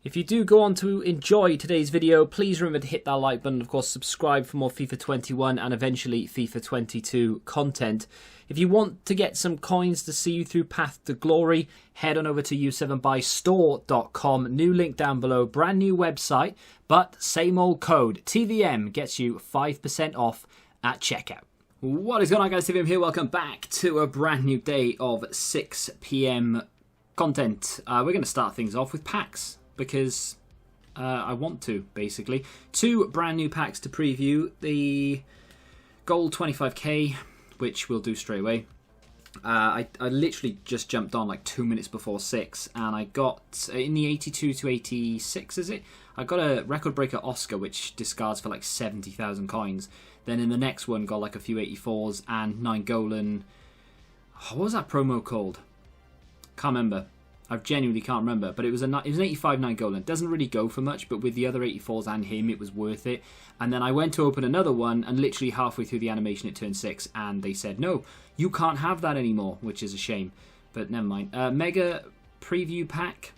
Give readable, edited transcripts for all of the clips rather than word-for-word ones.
If you do go on to enjoy today's video, please remember to hit that like button. Of course, subscribe for more FIFA 21 and eventually FIFA 22 content. If you want to get some coins to see you through Path to Glory, head on over to u7buystore.com. New link down below, brand new website, but same old code. TVM gets you 5% off at checkout. What is going on, guys? TVM here. Welcome back to a brand new day of 6 PM content. We're going to start things off with packs, because I want to, basically. 2 brand new packs to preview. The Gold 25k, which we'll do straight away. I literally just jumped on like 2 minutes before 6, and I got, in the 82 to 86, is it? I got a record breaker Oscar, which discards for like 70,000 coins. Then in the next one, got like a few 84s and 9-golan. What was that promo called? Can't remember. I genuinely can't remember, but it was an 85 9-golan. Doesn't really go for much, but with the other 84s and him, it was worth it. And then I went to open another one, and literally halfway through the animation, it turned 6, and they said, no, you can't have that anymore, which is a shame. But never mind. Mega preview pack.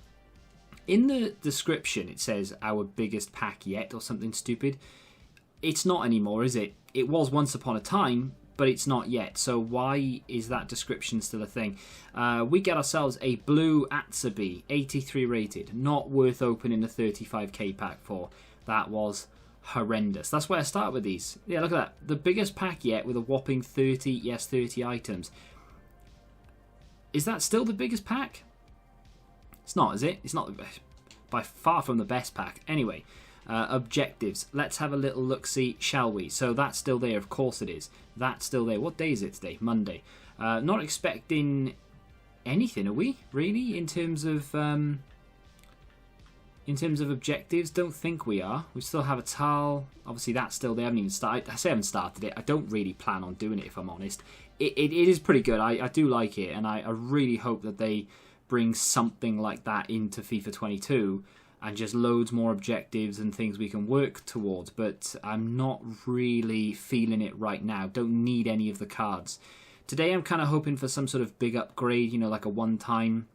In the description, it says, our biggest pack yet, or something stupid. It's not anymore, is it? It was once upon a time, but it's not yet. So why is that description still a thing? We get ourselves a blue Atsubi, 83 rated. Not worth opening a 35k pack for. That was horrendous. That's why I start with these. Yeah, look at that. The biggest pack yet with a whopping 30, yes, 30 items. Is that still the biggest pack? It's not, is it? It's not by far from the best pack. Anyway. Objectives. Let's have a little look-see, shall we? So that's still there, of course it is. That's still there. What day is it today? Monday. Not expecting anything, are we? Really? In terms of objectives, don't think we are. We still have a Tal. Obviously, that's still there. I haven't even started. I say I haven't started it. I don't really plan on doing it, if I'm honest. It is pretty good. I do like it, and I really hope that they bring something like that into FIFA 22. And just loads more objectives and things we can work towards. But I'm not really feeling it right now. Don't need any of the cards. Today I'm kind of hoping for some sort of big upgrade, you know, like a one-time,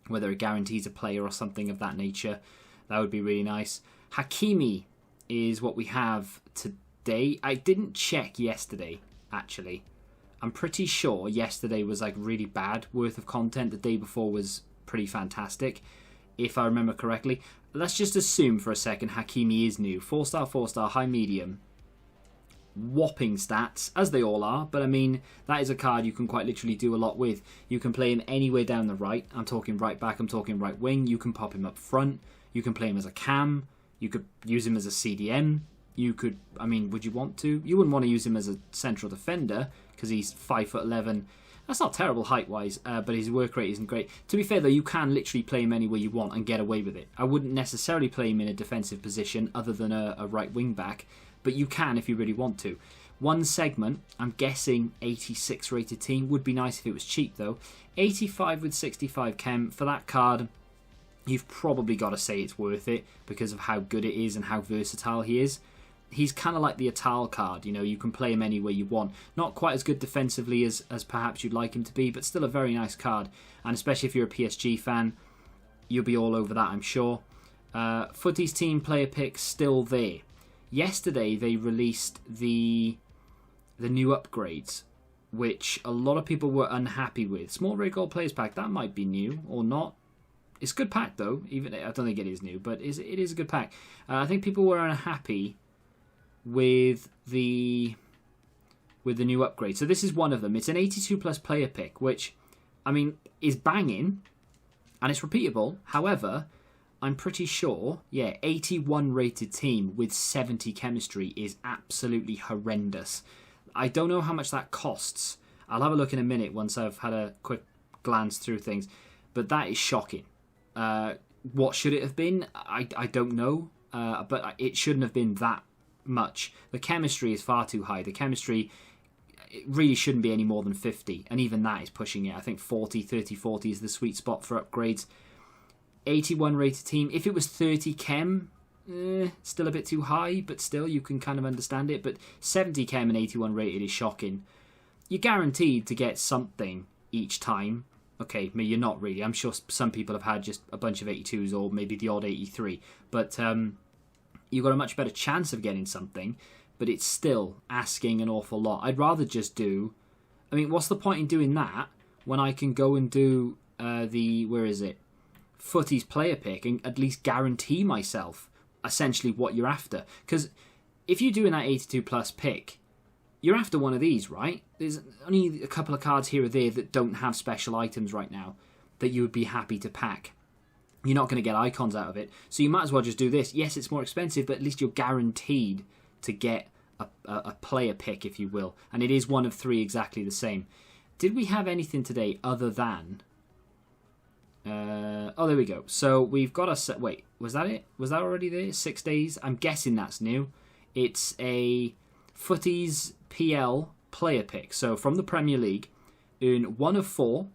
whether it guarantees a player or something of that nature. That would be really nice. Hakimi is what we have today. I didn't check yesterday, actually. I'm pretty sure yesterday was like really bad worth of content. The day before was pretty fantastic, if I remember correctly. Let's just assume for a second Hakimi is new. 4-star, 4-star, high, medium. Whopping stats, as they all are. But I mean, that is a card you can quite literally do a lot with. You can play him anywhere down the right. I'm talking right back, I'm talking right wing. You can pop him up front. You can play him as a cam. You could use him as a CDM. You could, I mean, would you want to? You wouldn't want to use him as a central defender because he's 5'11". That's not terrible height-wise, but his work rate isn't great. To be fair, though, you can literally play him anywhere you want and get away with it. I wouldn't necessarily play him in a defensive position other than a right wing-back, but you can if you really want to. One segment, I'm guessing 86 rated team. Would be nice if it was cheap, though. 85 with 65 chem. For that card, you've probably got to say it's worth it because of how good it is and how versatile he is. He's kind of like the Atal card, you know, you can play him anywhere you want. Not quite as good defensively as perhaps you'd like him to be, but still a very nice card. And especially if you're a PSG fan, you'll be all over that, I'm sure. Futties team player pick still there. Yesterday, they released the new upgrades, which a lot of people were unhappy with. Small Rare Gold Players Pack, that might be new or not. It's a good pack, though. Even I don't think it is new, but it is a good pack. I think people were unhappy with the new upgrade. So this is one of them. It's an 82 plus player pick, which, I mean, is banging and it's repeatable. However, I'm pretty sure, yeah, 81 rated team with 70 chemistry is absolutely horrendous. I don't know how much that costs. I'll have a look in a minute once I've had a quick glance through things, but that is shocking. What should it have been? I don't know, but it shouldn't have been that much. The chemistry is far too high. The chemistry, it really shouldn't be any more than 50, and even that is pushing it. I think 40, 30, 40 is the sweet spot for upgrades. 81 rated team. If it was 30 chem, still a bit too high, but still you can kind of understand it. But 70 chem and 81 rated is shocking. You're guaranteed to get something each time. Okay, maybe you're not really. I'm sure some people have had just a bunch of 82s or maybe the odd 83. But you've got a much better chance of getting something. But it's still asking an awful lot. I'd rather just do... I mean, what's the point in doing that when I can go and do where is it? Futties player pick and at least guarantee myself essentially what you're after. Because if you're doing that 82 plus pick, you're after one of these, right? There's only a couple of cards here or there that don't have special items right now that you would be happy to pack. You're not going to get icons out of it. So you might as well just do this. Yes, it's more expensive, but at least you're guaranteed to get a player pick, if you will. And it is one of three exactly the same. Did we have anything today other than... oh, there we go. So we've got a set... Wait, was that it? Was that already there? 6 days? I'm guessing that's new. It's a Futties PL player pick. So from the Premier League, earn 1 of 4.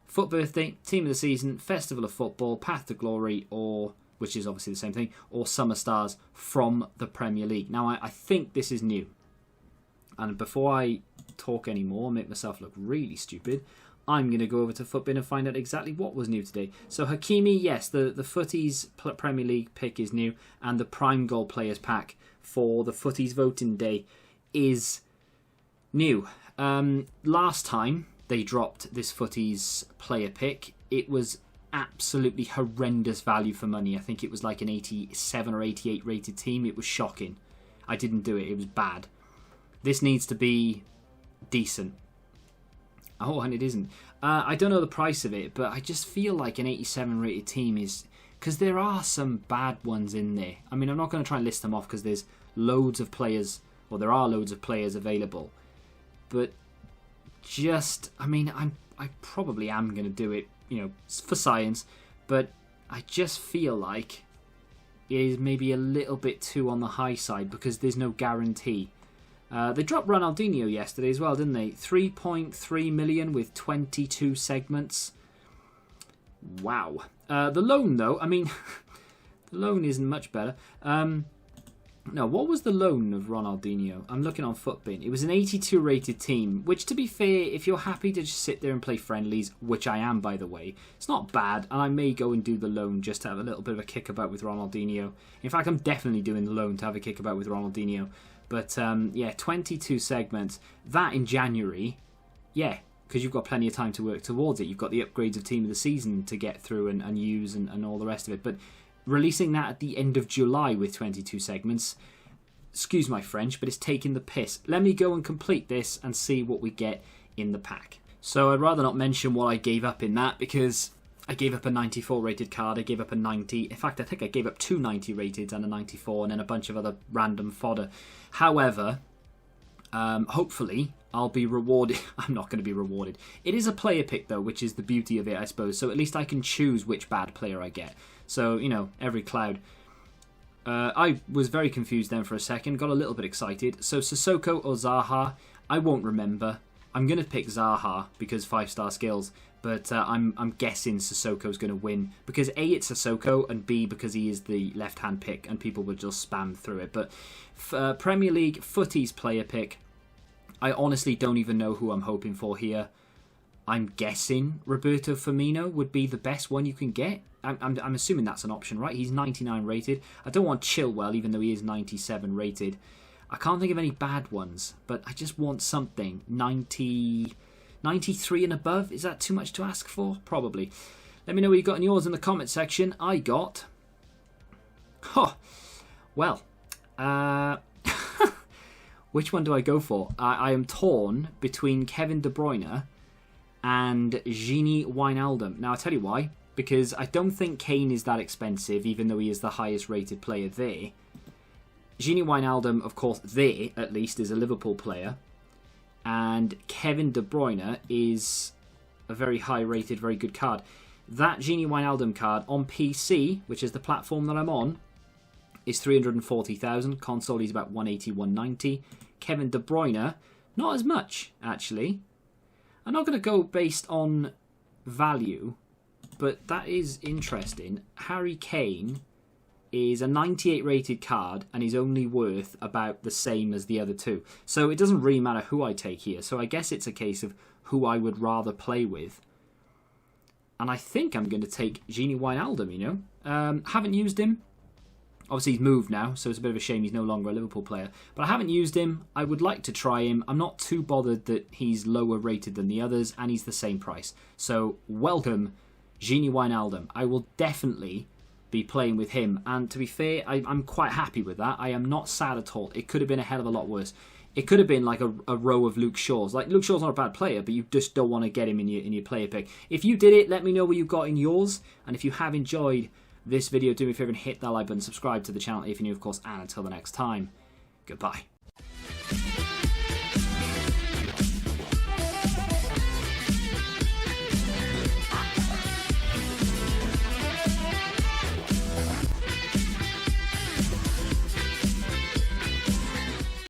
Foot Birthday, Team of the Season, Festival of Football, Path to Glory, or... which is obviously the same thing, or Summer Stars from the Premier League. Now, I think this is new. And before I talk anymore, make myself look really stupid, I'm going to go over to Footbin and find out exactly what was new today. So Hakimi, yes, the Futties Premier League pick is new, and the Prime Goal Players pack for the Futties voting day is new. Last time they dropped this Futties player pick, it was absolutely horrendous value for money. I think it was like an 87 or 88 rated team. It was shocking. I didn't do it. It was bad. This needs to be decent. Oh, and it isn't. I don't know the price of it, but I just feel like an 87 rated team is... because there are some bad ones in there. I mean, I'm not going to try and list them off because there's loads of players, or there are loads of players available. But just... I mean, I probably am going to do it, you know, for science, but I just feel like it is maybe a little bit too on the high side because there's no guarantee. They dropped Ronaldinho yesterday as well, didn't they? 3.3 million with 22 segments. Wow. The loan, though, I mean, the loan isn't much better. No, what was the loan of Ronaldinho? I'm looking on Footbin. It was an 82 rated team, which, to be fair, if you're happy to just sit there and play friendlies, which I am, by the way, it's not bad, and I may go and do the loan just to have a little bit of a kickabout with Ronaldinho. In fact, I'm definitely doing the loan to have a kickabout with Ronaldinho. But, yeah, 22 segments. That in January, yeah, because you've got plenty of time to work towards it. You've got the upgrades of Team of the Season to get through and use and all the rest of it. But releasing that at the end of July with 22 segments, excuse my French, but it's taking the piss. Let me go and complete this and see what we get in the pack. So I'd rather not mention what I gave up in that because I gave up a 94 rated card, I gave up a 90. In fact, I think I gave up 2 90 rated and a 94 and then a bunch of other random fodder. However, hopefully I'll be rewarded. I'm not going to be rewarded. It is a player pick though, which is the beauty of it, I suppose. So at least I can choose which bad player I get. So, you know, every cloud. I was very confused then for a second, got a little bit excited. So Sissoko or Zaha, I won't remember. I'm going to pick Zaha because 5-star skills, but I'm guessing Sissoko's going to win because A, it's Sissoko, and B, because he is the left-hand pick and people would just spam through it. But Premier League Futties player pick, I honestly don't even know who I'm hoping for here. I'm guessing Roberto Firmino would be the best one you can get. I'm assuming that's an option, right? He's 99 rated. I don't want Chilwell, even though he is 97 rated. I can't think of any bad ones, but I just want something. 93 and above? Is that too much to ask for? Probably. Let me know what you got in yours in the comment section. I got... Oh, well. Which one do I go for? I am torn between Kevin De Bruyne and Gini Wijnaldum. Now, I'll tell you why. Because I don't think Kane is that expensive, even though he is the highest rated player there. Gini Wijnaldum, of course, there, at least, is a Liverpool player. And Kevin De Bruyne is a very high-rated, very good card. That Gini Wijnaldum card on PC, which is the platform that I'm on, is 340,000. Console is about 180, 190. Kevin De Bruyne, not as much, actually. I'm not going to go based on value, but that is interesting. Harry Kane is a 98 rated card and is only worth about the same as the other two. So it doesn't really matter who I take here. So I guess it's a case of who I would rather play with. And I think I'm going to take Gini Wijnaldum, you know. Haven't used him. Obviously, he's moved now, so it's a bit of a shame he's no longer a Liverpool player. But I haven't used him. I would like to try him. I'm not too bothered that he's lower rated than the others, and he's the same price. So, welcome, Gini Wijnaldum. I will definitely be playing with him. And to be fair, I'm quite happy with that. I am not sad at all. It could have been a hell of a lot worse. It could have been like a row of Luke Shaw's. Like, Luke Shaw's not a bad player, but you just don't want to get him in your player pick. If you did it, let me know what you got in yours. And if you have enjoyed this video, do me a favour and hit that like button, subscribe to the channel if you're new, of course, and until the next time, goodbye.